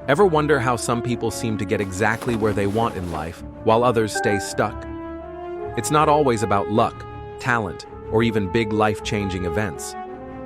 Ever wonder how some people seem to get exactly where they want in life, while others stay stuck? It's not always about luck, talent, or even big life-changing events.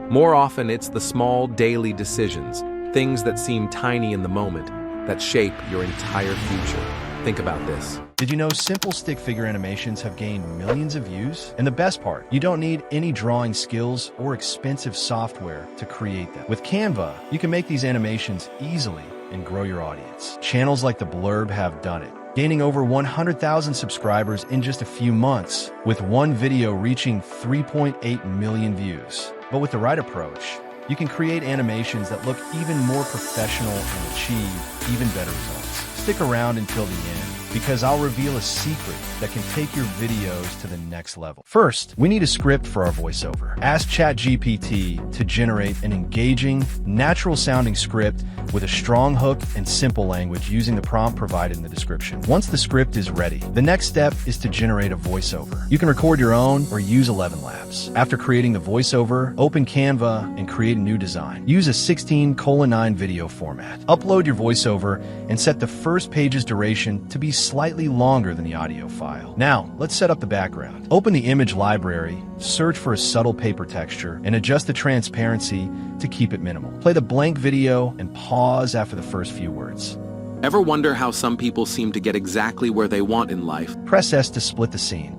More often, it's the small daily decisions, things that seem tiny in the moment, that shape your entire future. Think about this. Did you know simple stick figure animations have gained millions of views? And the best part, you don't need any drawing skills or expensive software to create them. With Canva, you can make these animations easily and grow your audience. Channels like The Blurb have done it, gaining over 100,000 subscribers in just a few months, with one video reaching 3.8 million views. But with the right approach, you can create animations that look even more professional and achieve even better results. Stick around until the end, because I'll reveal a secret that can take your videos to the next level. First, we need a script for our voiceover. Ask ChatGPT to generate an engaging, natural-sounding script with a strong hook and simple language using the prompt provided in the description. Once the script is ready, the next step is to generate a voiceover. You can record your own or use 11 Labs. After creating the voiceover, open Canva and create a new design. Use a 16:9 video format. Upload your voiceover and set the first page's duration to be slightly longer than the audio file. Now, let's set up the background. Open the image library, search for a subtle paper texture, and adjust the transparency to keep it minimal. Play the blank video and pause after the first few words. Ever wonder how some people seem to get exactly where they want in life, Press S to split the scene.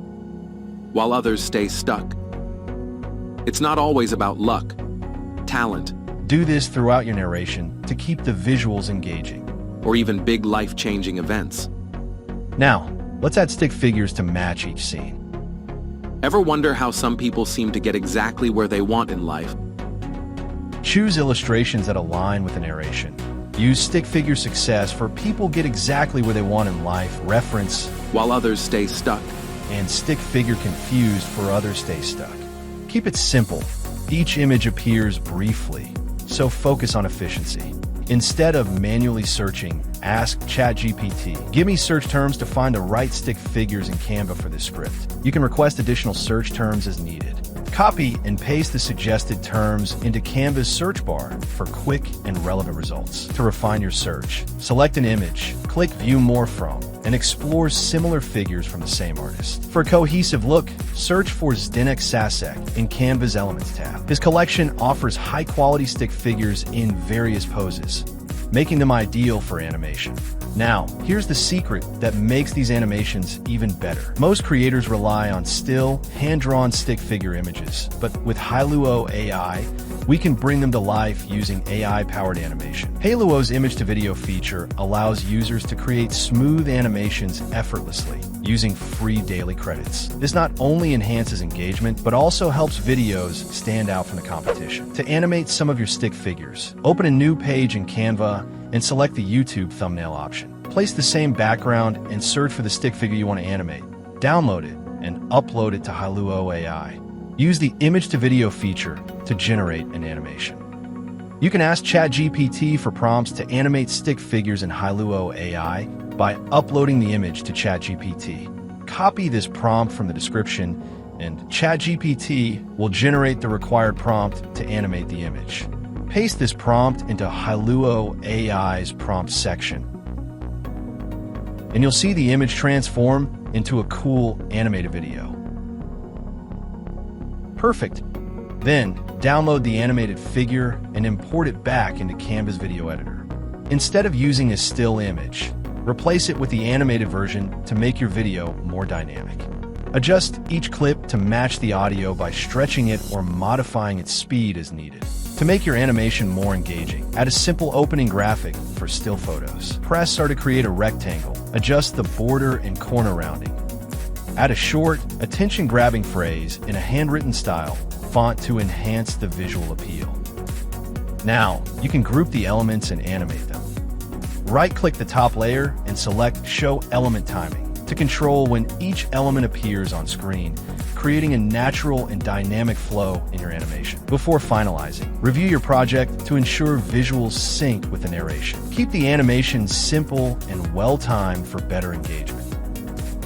while others stay stuck? It's not always about luck, talent, Do this throughout your narration to keep the visuals engaging. or even big life-changing events. Now, let's add stick figures to match each scene. Ever wonder how some people seem to get exactly where they want in life? Choose illustrations that align with the narration. Use stick figure success for people get exactly where they want in life, reference, While others stay stuck. and stick figure confused for others stay stuck. Keep it simple. Each image appears briefly, so focus on efficiency. Instead of manually searching, ask ChatGPT, give me search terms to find the right stick figures in Canva for this script. You can request additional search terms as needed. Copy and paste the suggested terms into Canva's search bar for quick and relevant results. To refine your search, select an image, click View More From, and explore similar figures from the same artist. For a cohesive look, search for Zdenek Sasek in Canva's Elements tab. His collection offers high-quality stick figures in various poses, making them ideal for animation. Now, here's the secret that makes these animations even better. Most creators rely on still, hand-drawn stick figure images, but with Hailuo AI, we can bring them to life using AI-powered animation. Hailuo's image-to-video feature allows users to create smooth animations effortlessly using free daily credits. This not only enhances engagement, but also helps videos stand out from the competition. To animate some of your stick figures, open a new page in Canva and select the YouTube thumbnail option. Place the same background and search for the stick figure you want to animate. Download it and upload it to Hailuo AI. Use the image-to-video feature to generate an animation. You can ask ChatGPT for prompts to animate stick figures in Hailuo AI by uploading the image to ChatGPT. Copy this prompt from the description, and ChatGPT will generate the required prompt to animate the image. Paste this prompt into Hailuo AI's prompt section, and you'll see the image transform into a cool animated video. Perfect. Then, download the animated figure and import it back into Canva's video editor. Instead of using a still image, replace it with the animated version to make your video more dynamic. Adjust each clip to match the audio by stretching it or modifying its speed as needed. To make your animation more engaging, add a simple opening graphic for still photos. Press R to create a rectangle. Adjust the border and corner rounding. Add a short, attention-grabbing phrase in a handwritten style font to enhance the visual appeal. Now, you can group the elements and animate them. Right-click the top layer and select Show Element Timing to control when each element appears on screen, creating a natural and dynamic flow in your animation. Before finalizing, review your project to ensure visuals sync with the narration. Keep the animation simple and well-timed for better engagement.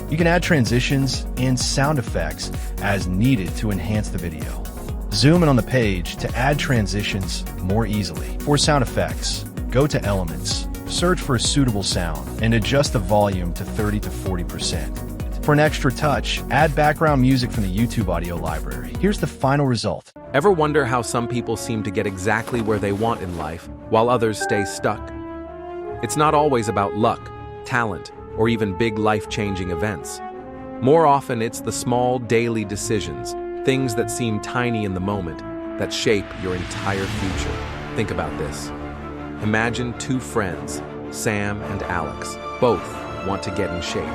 You can add transitions and sound effects as needed to enhance the video. Zoom in on the page to add transitions more easily. For sound effects, go to Elements, search for a suitable sound and adjust the volume to 30 to 40%. For an extra touch, add background music from the YouTube audio library. Here's the final result. Ever wonder how some people seem to get exactly where they want in life, while others stay stuck? It's not always about luck, talent, or even big life-changing events. More often, it's the small daily decisions, things that seem tiny in the moment, that shape your entire future. Think about this. Imagine two friends, Sam and Alex. Both want to get in shape.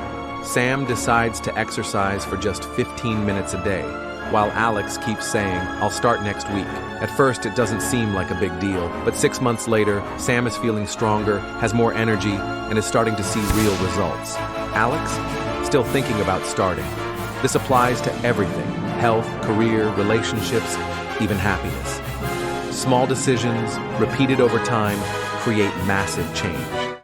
Sam decides to exercise for just 15 minutes a day, while Alex keeps saying, "I'll start next week." At first, it doesn't seem like a big deal, but 6 months later, Sam is feeling stronger, has more energy, and is starting to see real results. Alex, still thinking about starting. This applies to everything: health, career, relationships, even happiness. Small decisions, repeated over time, create massive change.